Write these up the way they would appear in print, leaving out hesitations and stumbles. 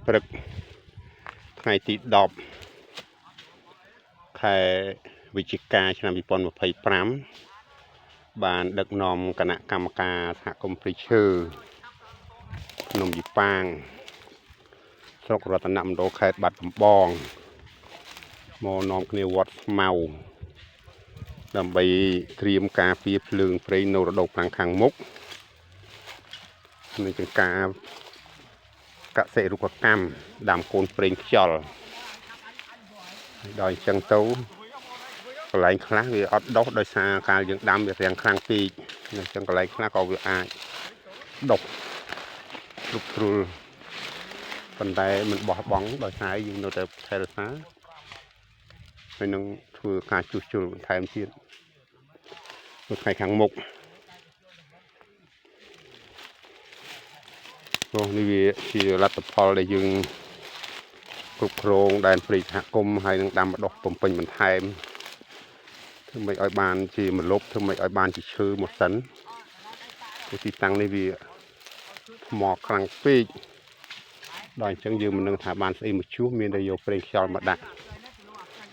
ព្រឹកថ្ងៃទី10ខែវិច្ឆិកាឆ្នាំ2025បានដឹកនាំគណៈកម្មការសហគមន៍ព្រៃឈើភ្នំយីប៉ាងស្រុករតនមណ្ឌលខេត្តបាត់ដំបងមកនាំគ្នាវត្តស្មៅដើម្បីត្រៀមការពារភ្លើងព្រៃនៅរដូវប្រាំងខាងមុខនៃចង្ការកសិរូបកម្មដាំកូនប្រេងខ្យល់ដល់អញ្ចឹងទៅកន្លែងខ្លះវាអត់ដុះដោយសារការយើងដាំវារាំងខ្លាំងពេកអញ្ចឹងកន្លែងខ្លះក៏វាអាចដុះគ្រប់គ្រួលប៉ុន្តែមិនបោះបង់ដោយសារយើងនៅតែថែរក្សាហើយនឹងធ្វើការជួសជុលបន្ថែមទៀតនៅថ្ងៃខាងមុខនោះនេះវាជាលទ្ធផលដែលយើងគ្រប់គ្រងដែនព្រៃសហគមន៍ហើយនឹងដាំដុះបំពេញបន្ថែមធ្វើម៉េចឲ្យបានជាម្លប់ធ្វើម៉េចឲ្យបានជាឈើមកសិនព្រោះទីតាំងនេះវាថ្មខ្លាំងពេកដល់អញ្ចឹងយើងមិននឹងថាបានស្អីមកជួសមានតែយកប្រេងខ្យល់មកដាក់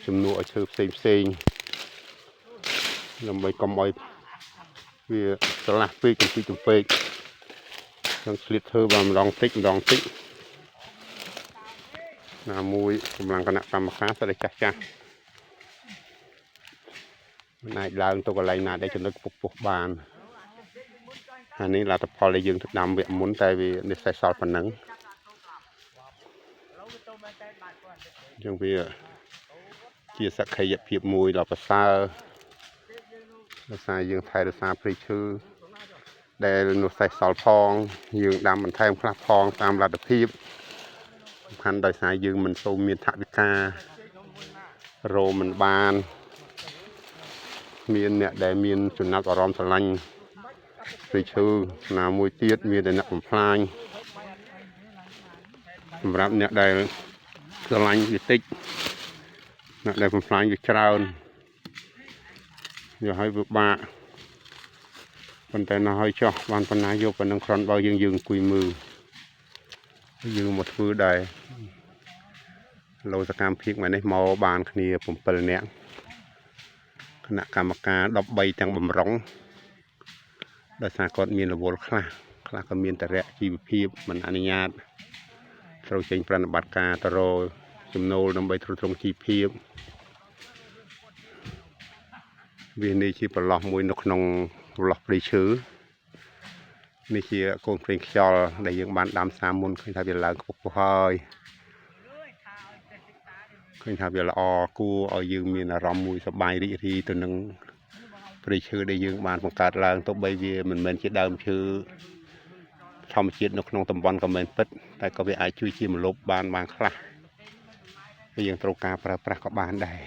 ជំនួសឲ្យឈើផ្សេងដើម្បីកុំឲ្យវាឆ្លាស់ពេកកំពីទំពេកនឹងឆ្លៀតធ្វើបានម្ដងតិចម្ដងតិចណាមួយកម្លាំងគណៈកម្មការស្ដីចាស់មិនអាចឡើងទៅកន្លែងណាដែលចំណុចពុះបានអានេះលទ្ធផលដែលយើងទៅដាំវគ្គមុនតែវានេះសេះសល់ប៉ុណ្ណឹងអញ្ចឹងវាជាសក្ខីយភាពមួយដ៏ប្រសើរដោយសារយើងថែរក្សាព្រៃឈើដែលនោះសេះសល់ផងយើងដាំបន្ថែមខ្លះផងតាមលទ្ធភាពសំខាន់ដោយសារយើងមិនសូវមានថវិការោមិនបានមានអ្នកដែលមានចំណាប់អារម្មណ៍ស្រឡាញ់ព្រៃឈើណាមួយទៀតមានតែអ្នកបំផ្លាញសម្រាប់អ្នកដែលស្រឡាញ់វាតិចអ្នកដែលបំផ្លាញវាច្រើនវាឲ្យវាបាក់ប៉ុន្តែនៅឲ្យចោះបានប៉ុណ្ណាយកប៉ុណ្ណឹងគ្រាន់បើយើងអង្គុយមើលយើងមកធ្វើដែរលោសកម្មភាពថ្ងៃនេះមកបានគ្នា7នាក់គណៈកម្មការ13ទាំងបំរុងដោយសារគាត់មានរវល់ខ្លះក៏មានតរៈជីវភាពមិនអនុញ្ញាតត្រូវចេញប្រតិបត្តិការទៅរកចំណូលដើម្បីទ្រទ្រង់ជីវភាពវានេះជាប្រឡោះមួយនៅក្នុងប្រឡោះព្រៃឈើនេះជាកូនប្រេងខ្យល់ដែលយើងបានដាំសាមុនឃើញថាវាឡើងខ្ពស់ហើយឃើញថាវាល្អគួរឲ្យយើងមានអារម្មណ៍មួយសប្បាយរីករាយទៅនឹងព្រៃឈើដែលយើងបានបង្កើតឡើងទោះបីវាមិនមែនជាដើមឈើធម្មជាតិនៅក្នុងតំបន់ក៏មិនពិតតែក៏វាអាចជួយជាម្លប់បានខ្លះហើយយើងត្រូវការប្រើប្រាស់ក៏បានដែរ